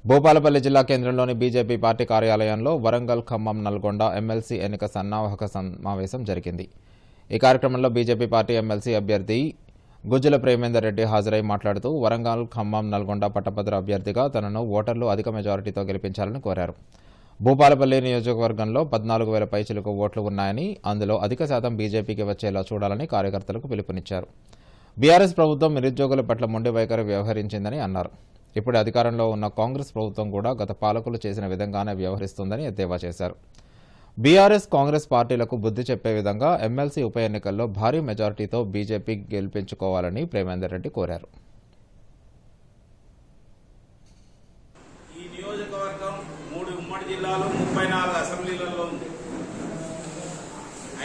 భూపాలపల్లి జిల్లా కేంద్రంలోని BJP party కార్యాలయంలో వరంగల్, ఖమ్మం, నల్గొండ ఎమ్మెల్సీ ఎన్నిక సన్నాహక సమావేశం జరిగింది. ఈ కార్యక్రమంలో బీజేపీ పార్టీ ఎమ్మెల్సీ అభ్యర్థి గుజ్జల ప్రేమేందర్ రెడ్డి హాజరై మాట్లాడుతూ వరంగల్, ఖమ్మం, నల్గొండ పట్టభద్ర అభ్యర్థిగా తనను ఓటర్లు అధిక మెజారిటీతో గెలిపించాలని కోరారు. భూపాలపల్లి నియోజకవర్గంలో 14,000 పైచిలుకు ఓట్లు ఉన్నాయని, అందులో అధిక శాతం బీజేపీకి వచ్చేలా చూడాలని కార్యకర్తలకు పిలుపునిచ్చారు. బీఆర్ఎస్ ప్రభుత్వం నిరుద్యోగుల పట్ల మొండి వైఖరి వ్యవహరించిందని అన్నారు. ఇప్పుడు అధికారంలో ఉన్న కాంగ్రెస్ ప్రభుత్వం కూడా గత పాలకులు చేసిన విధంగానే వ్యవహరిస్తుందని ఎద్దేవా చేశారు. బీఆర్ఎస్, కాంగ్రెస్ పార్టీలకు బుద్ధి చెప్పే విధంగా ఎమ్మెల్సీ ఉప ఎన్నికల్లో భారీ మెజారిటీతో బీజేపీ గెలిపించుకోవాలని ప్రేమేందర్ రెడ్డి కోరారు. ఈ నియోజకవర్గం 3 ఉమ్మడి జిల్లాలు 34 అసెంబ్లీలలో ఉంది.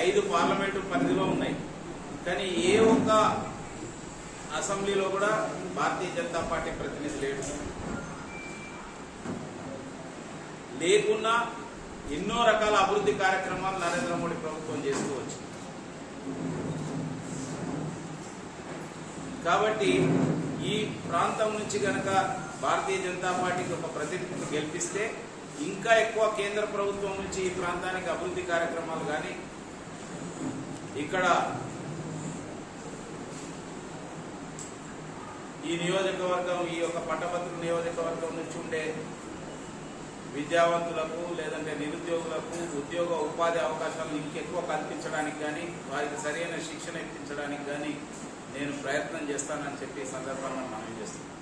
5 పార్లమెంటు పరిధిలో ఉన్నాయి. కానీ ఏ ఒక్క అసెంబ్లీలో కూడా భారతీయ జనతా పార్టీ ప్రతినిధి లేడు. లేకున్నా ఎన్నో రకాల అభివృద్ధి కార్యక్రమాలు నరేంద్ర మోడీ ప్రభుత్వం చేసుకోవచ్చు. కాబట్టి ఈ ప్రాంతం నుంచి గనక భారతీయ జనతా పార్టీకి ఒక ప్రతినిధిని గెలిపిస్తే ఇంకా ఎక్కువ కేంద్ర ప్రభుత్వం నుంచి ఈ ప్రాంతానికి అభివృద్ధి కార్యక్రమాలు కానీ, ఇక్కడ ఈ నియోజకవర్గం, ఈ యొక్క పట్టభద్రుల నియోజకవర్గం నుంచి ఉండే విద్యావంతులకు లేదంటే నిరుద్యోగులకు ఉద్యోగ ఉపాధి అవకాశాలను ఇంకెక్కువ కల్పించడానికి కానీ, వారికి సరైన శిక్షణ ఇప్పించడానికి కానీ నేను ప్రయత్నం చేస్తానని చెప్పి సందర్భంగా మనం చేస్తున్నాం.